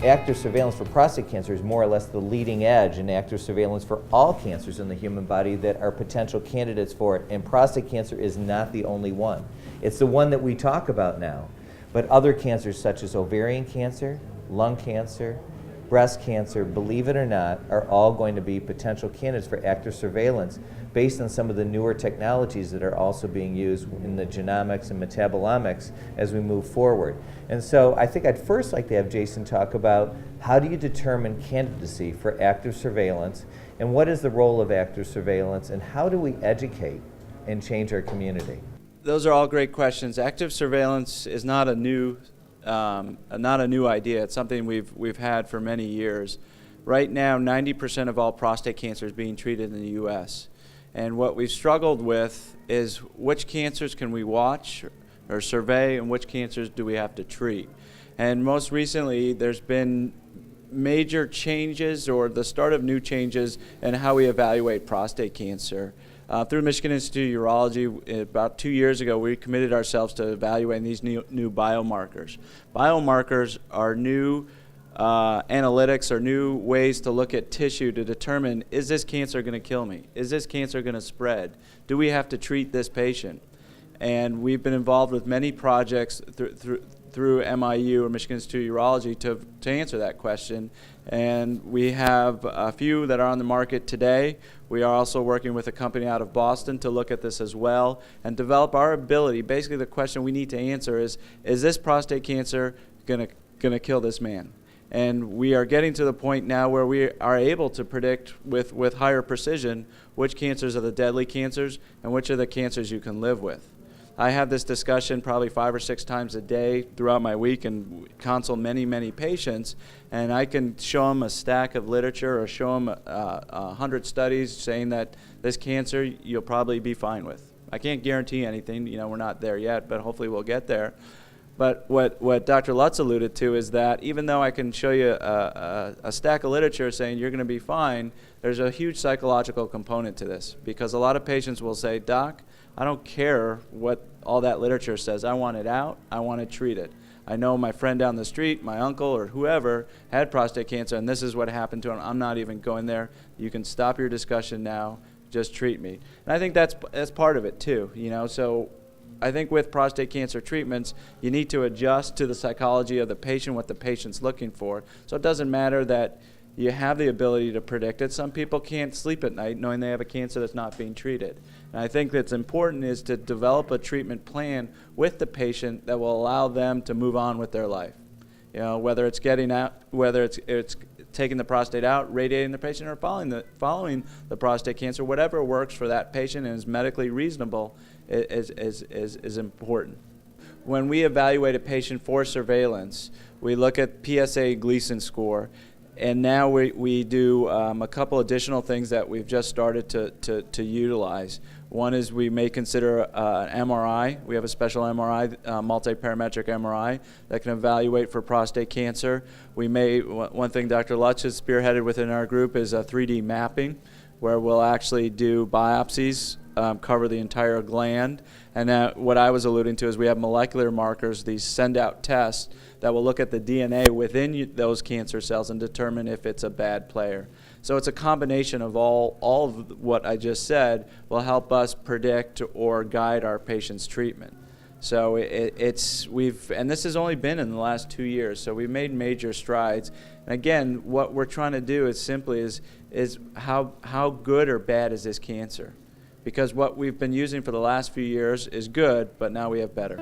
active surveillance for prostate cancer is more or less the leading edge in active surveillance for all cancers in the human body that are potential candidates for it, and prostate cancer is not the only one. It's the one that we talk about now, but other cancers such as ovarian cancer, lung cancer, breast cancer, believe it or not, are all going to be potential candidates for active surveillance based on some of the newer technologies that are also being used in the genomics and metabolomics as we move forward. And so I think I'd first like to have Jason talk about how do you determine candidacy for active surveillance, and what is the role of active surveillance, and how do we educate and change our community? Those are all great questions. Active surveillance is not a new idea. It's something we've had for many years. Right now, 90% of all prostate cancer is being treated in the U.S. And what we've struggled with is which cancers can we watch or survey, and which cancers do we have to treat. And most recently, there's been major changes, or the start of new changes, in how we evaluate prostate cancer. Through Michigan Institute of Urology, about 2 years ago, we committed ourselves to evaluating these new biomarkers. Biomarkers are new analytics, or new ways to look at tissue to determine, is this cancer going to kill me? Is this cancer going to spread? Do we have to treat this patient? And we've been involved with many projects through MIU, or Michigan Institute of Urology, to answer that question. And we have a few that are on the market today. We are also working with a company out of Boston to look at this as well and develop our ability. Basically, the question we need to answer is this prostate cancer gonna kill this man? And we are getting to the point now where we are able to predict with higher precision which cancers are the deadly cancers and which are the cancers you can live with. I have this discussion probably 5 or 6 times a day throughout my week, and consult many patients, and I can show them a stack of literature or show them 100 studies saying that this cancer you'll probably be fine with. I can't guarantee anything, we're not there yet, but hopefully we'll get there. But what Dr. Lutz alluded to is that even though I can show you a stack of literature saying you're going to be fine, there's a huge psychological component to this, because a lot of patients will say, "Doc, I don't care what all that literature says. I want it out. I want to treat it. I know my friend down the street, my uncle or whoever, had prostate cancer, and this is what happened to him. I'm not even going there. You can stop your discussion now. Just treat me." And I think that's part of it too. So I think with prostate cancer treatments, you need to adjust to the psychology of the patient, what the patient's looking for. So it doesn't matter that you have the ability to predict it. Some people can't sleep at night knowing they have a cancer that's not being treated. And I think that's important is to develop a treatment plan with the patient that will allow them to move on with their life. Whether it's getting out, whether it's taking the prostate out, radiating the patient, or following the prostate cancer, whatever works for that patient and is medically reasonable is important. When we evaluate a patient for surveillance, we look at PSA Gleason score. And now we do a couple additional things that we've just started to utilize. One is we may consider an MRI. We have a special MRI, multi-parametric MRI, that can evaluate for prostate cancer. One thing Dr. Lutz has spearheaded within our group is a 3D mapping, where we'll actually do biopsies, cover the entire gland. And what I was alluding to is we have molecular markers, these send-out tests, that will look at the DNA within those cancer cells and determine if it's a bad player. So it's a combination of all of what I just said will help us predict or guide our patient's treatment. So and this has only been in the last 2 years, so we've made major strides. And again, what we're trying to do is simply is how good or bad is this cancer? Because what we've been using for the last few years is good, but now we have better.